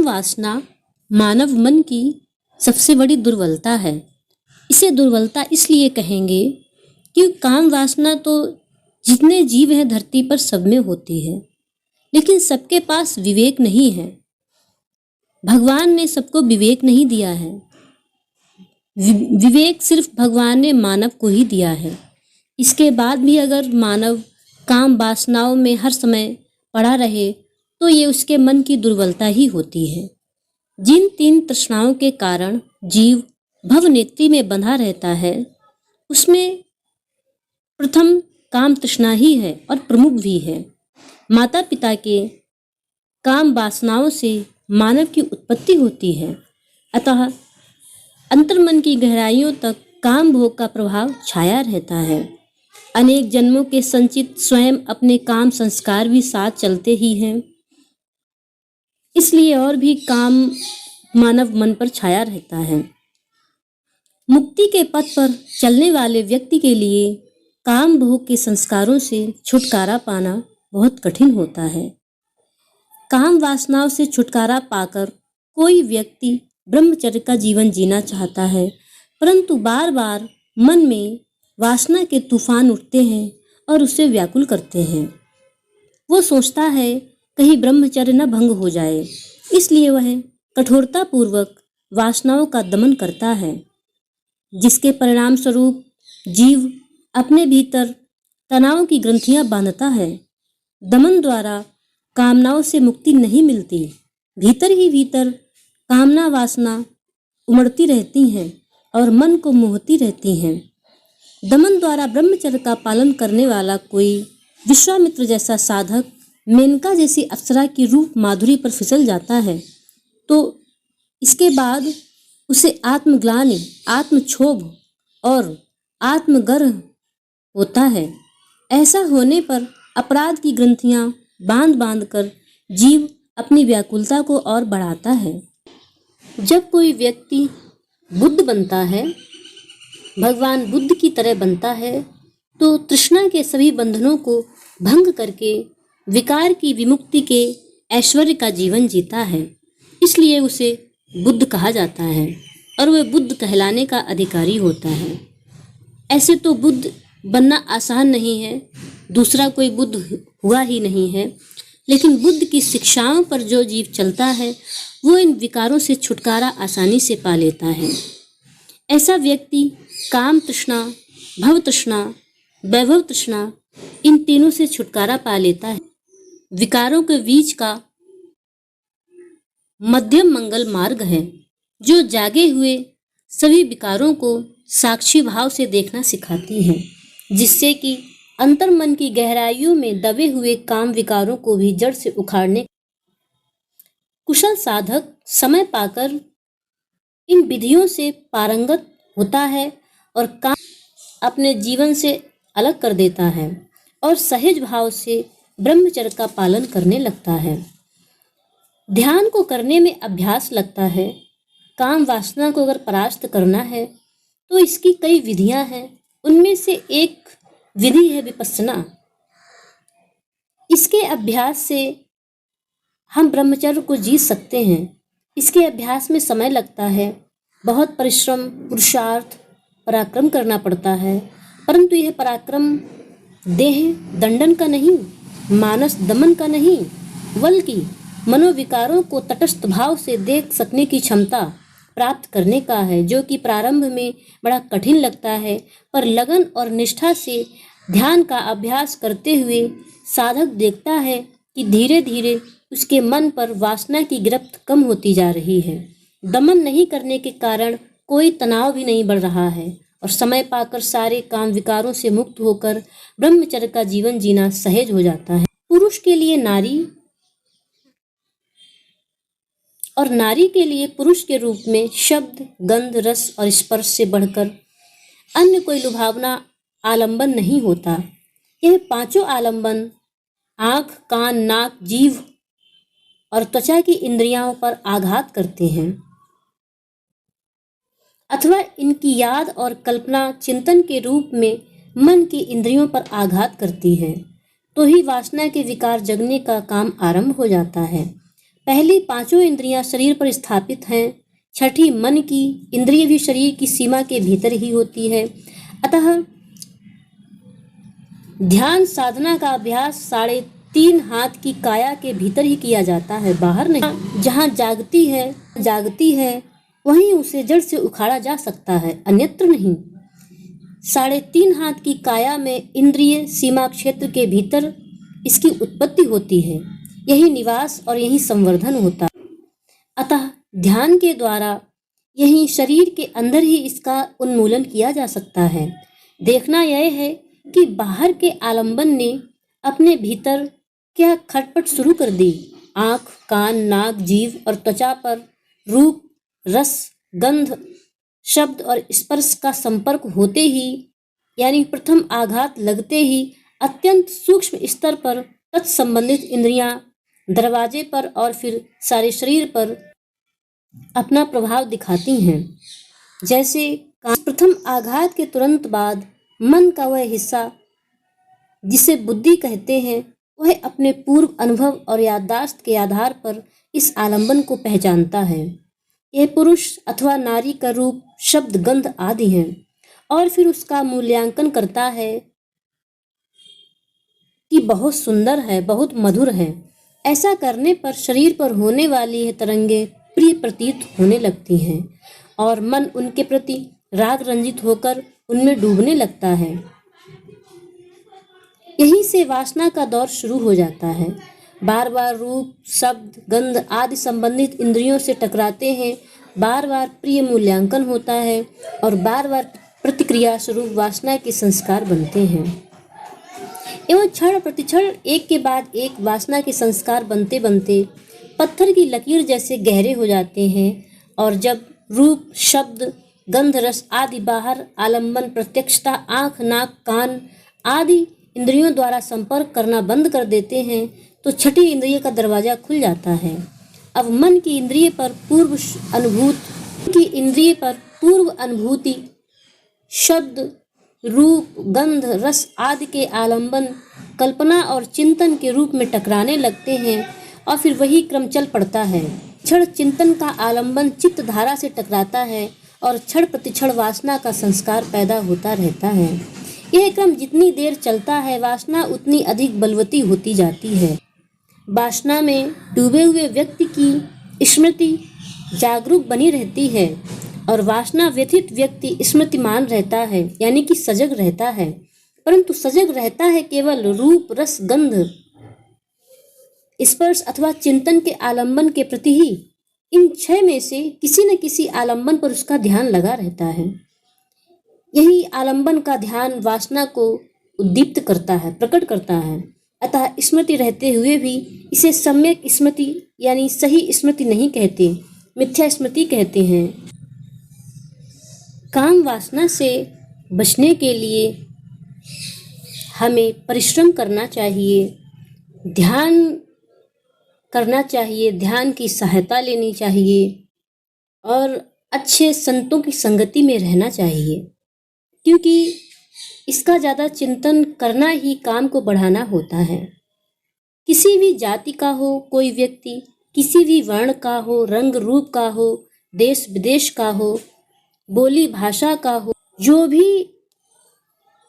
काम वासना मानव मन की सबसे बड़ी दुर्बलता है। इसे दुर्बलता इसलिए कहेंगे कि काम वासना तो जितने जीव हैं धरती पर सब में होती है, लेकिन सबके पास विवेक नहीं है। भगवान ने सबको विवेक नहीं दिया है। विवेक सिर्फ भगवान ने मानव को ही दिया है। इसके बाद भी अगर मानव काम वासनाओं में हर समय पड़ा रहे तो ये उसके मन की दुर्बलता ही होती है। जिन 3 तृष्णाओं के कारण जीव भवनेत्री में बंधा रहता है, उसमें प्रथम काम तृष्णा ही है और प्रमुख भी है। माता पिता के काम वासनाओं से मानव की उत्पत्ति होती है, अतः अंतर्मन की गहराइयों तक काम भोग का प्रभाव छाया रहता है। अनेक जन्मों के संचित स्वयं अपने काम संस्कार भी साथ चलते ही हैं, इसलिए और भी काम मानव मन पर छाया रहता है। मुक्ति के पथ पर चलने वाले व्यक्ति के लिए काम भोग के संस्कारों से छुटकारा पाना बहुत कठिन होता है। काम वासनाओं से छुटकारा पाकर कोई व्यक्ति ब्रह्मचर्य का जीवन जीना चाहता है, परंतु बार बार मन में वासना के तूफान उठते हैं और उसे व्याकुल करते हैं। वो सोचता है कहीं ब्रह्मचर्य न भंग हो जाए, इसलिए वह कठोरता पूर्वक वासनाओं का दमन करता है, जिसके परिणाम स्वरूप जीव अपने भीतर तनाव की ग्रंथियां बांधता है। दमन द्वारा कामनाओं से मुक्ति नहीं मिलती, भीतर ही भीतर कामना वासना उमड़ती रहती हैं और मन को मोहती रहती हैं। दमन द्वारा ब्रह्मचर्य का पालन करने वाला कोई विश्वामित्र जैसा साधक मेनका जैसी अप्सरा की रूप माधुरी पर फिसल जाता है तो इसके बाद उसे आत्मग्लानि, आत्मक्षोभ और आत्मगर्व होता है। ऐसा होने पर अपराध की ग्रंथियां बांध बांध कर जीव अपनी व्याकुलता को और बढ़ाता है। जब कोई व्यक्ति बुद्ध बनता है, भगवान बुद्ध की तरह बनता है, तो तृष्णा के सभी बंधनों को भंग करके विकार की विमुक्ति के ऐश्वर्य का जीवन जीता है। इसलिए उसे बुद्ध कहा जाता है और वह बुद्ध कहलाने का अधिकारी होता है। ऐसे तो बुद्ध बनना आसान नहीं है, दूसरा कोई बुद्ध हुआ ही नहीं है, लेकिन बुद्ध की शिक्षाओं पर जो जीव चलता है वो इन विकारों से छुटकारा आसानी से पा लेता है। ऐसा व्यक्ति काम तृष्णा, भव तृष्णा, वैभव तृष्णा इन तीनों से छुटकारा पा लेता है। विकारों के बीच का मध्यम मंगल मार्ग है, जो जागे हुए सभी विकारों को साक्षी भाव से देखना सिखाती है, जिससे कि अंतर्मन की गहराइयों में दबे हुए काम विकारों को भी जड़ से उखाड़ने कुशल साधक समय पाकर इन विधियों से पारंगत होता है और काम अपने जीवन से अलग कर देता है और सहज भाव से ब्रह्मचर्य का पालन करने लगता है। ध्यान को करने में अभ्यास लगता है। काम वासना को अगर परास्त करना है तो इसकी कई विधियां हैं, उनमें से एक विधि है विपस्सना। इसके अभ्यास से हम ब्रह्मचर्य को जी सकते हैं। इसके अभ्यास में समय लगता है, बहुत परिश्रम, पुरुषार्थ, पराक्रम करना पड़ता है, परंतु यह पराक्रम देह दंडन का नहीं, मानस दमन का नहीं, बल्कि मनोविकारों को तटस्थ भाव से देख सकने की क्षमता प्राप्त करने का है, जो कि प्रारंभ में बड़ा कठिन लगता है, पर लगन और निष्ठा से ध्यान का अभ्यास करते हुए साधक देखता है कि धीरे धीरे उसके मन पर वासना की गिरफ्त कम होती जा रही है। दमन नहीं करने के कारण कोई तनाव भी नहीं बढ़ रहा है और समय पाकर सारे काम विकारों से मुक्त होकर ब्रह्मचर्य का जीवन जीना सहज हो जाता है। पुरुष के लिए नारी और नारी के लिए पुरुष के रूप में शब्द, गंध, रस और स्पर्श से बढ़कर अन्य कोई लुभावना आलंबन नहीं होता। यह पांचों आलंबन आँख, कान, नाक, जीभ और त्वचा की इंद्रियों पर आघात करते हैं अथवा इनकी याद और कल्पना चिंतन के रूप में मन की इंद्रियों पर आघात करती है, तो ही वासना के विकार जगने का काम आरंभ हो जाता है। पहली पांचों इंद्रियां शरीर पर स्थापित हैं। छठी मन की इंद्रिय भी शरीर की सीमा के भीतर ही होती है। अतः ध्यान साधना का अभ्यास 3.5 हाथ की काया के भीतर ही किया जाता है, बाहर नहीं। जहाँ जागती है वहीं उसे जड़ से उखाड़ा जा सकता है, अन्यत्र नहीं। 3.5 हाथ की काया में इंद्रिय सीमा क्षेत्र के भीतर इसकी उत्पत्ति होती है, यही निवास और यही संवर्धन होता है। अतः ध्यान के द्वारा यही शरीर के अंदर ही इसका उन्मूलन किया जा सकता है। देखना यह है कि बाहर के आलंबन ने अपने भीतर क्या खटपट शुरू कर दी। आँख, कान, नाक, जीभ और त्वचा पर रूप, रस, गंध, शब्द और स्पर्श का संपर्क होते ही, यानी प्रथम आघात लगते ही अत्यंत सूक्ष्म स्तर पर तत्संबंधित इंद्रियां दरवाजे पर और फिर सारे शरीर पर अपना प्रभाव दिखाती हैं। जैसे प्रथम आघात के तुरंत बाद मन का वह हिस्सा जिसे बुद्धि कहते हैं, वह अपने पूर्व अनुभव और याददाश्त के आधार पर इस आलंबन को पहचानता है। यह पुरुष अथवा नारी का रूप, शब्द, गंध आदि हैं, और फिर उसका मूल्यांकन करता है कि बहुत सुंदर है, बहुत मधुर है। ऐसा करने पर शरीर पर होने वाली यह तरंगे प्रिय प्रतीत होने लगती हैं और मन उनके प्रति राग रंजित होकर उनमें डूबने लगता है। यहीं से वासना का दौर शुरू हो जाता है। बार बार रूप, शब्द, गंध आदि संबंधित इंद्रियों से टकराते हैं, बार बार प्रिय मूल्यांकन होता है और बार बार प्रतिक्रिया स्वरूप वासना के संस्कार बनते हैं। एवं क्षण प्रतिक्षण एक के बाद एक वासना के संस्कार बनते बनते पत्थर की लकीर जैसे गहरे हो जाते हैं और जब रूप, शब्द, गंध, रस आदि बाहर आलंबन प्रत्यक्षता आँख, नाक, कान आदि इंद्रियों द्वारा संपर्क करना बंद कर देते हैं तो छठी इंद्रिय का दरवाजा खुल जाता है। अब मन की इंद्रिय पर पूर्व अनुभूति शब्द, रूप, गंध, रस आदि के आलंबन कल्पना और चिंतन के रूप में टकराने लगते हैं और फिर वही क्रम चल पड़ता है। क्षण चिंतन का आलंबन चित्त धारा से टकराता है और क्षण प्रतिक्षण वासना का संस्कार पैदा होता रहता है। यह क्रम जितनी देर चलता है, वासना उतनी अधिक बलवती होती जाती है। वासना में डूबे हुए व्यक्ति की स्मृति जागरूक बनी रहती है और वासना व्यथित व्यक्ति स्मृतिमान रहता है, यानी कि सजग रहता है, परंतु सजग रहता है केवल रूप, रस, गंध, स्पर्श अथवा चिंतन के आलंबन के प्रति ही। इन 6 में से किसी न किसी आलंबन पर उसका ध्यान लगा रहता है। यही आलंबन का ध्यान वासना को उद्दीप्त करता है, प्रकट करता है। अतः स्मृति रहते हुए भी इसे सम्यक स्मृति यानी सही स्मृति नहीं कहते, मिथ्या स्मृति कहते हैं। काम वासना से बचने के लिए हमें परिश्रम करना चाहिए, ध्यान करना चाहिए, ध्यान की सहायता लेनी चाहिए और अच्छे संतों की संगति में रहना चाहिए, क्योंकि इसका ज़्यादा चिंतन करना ही काम को बढ़ाना होता है। किसी भी जाति का हो कोई व्यक्ति, किसी भी वर्ण का हो, रंग रूप का हो, देश विदेश का हो, बोली भाषा का हो, जो भी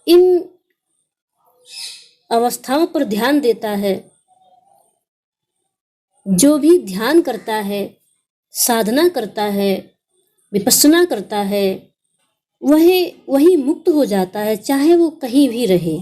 इन अवस्थाओं पर ध्यान देता है, जो भी ध्यान करता है, साधना करता है, विपश्यना करता है, वही मुक्त हो जाता है, चाहे वो कहीं भी रहे।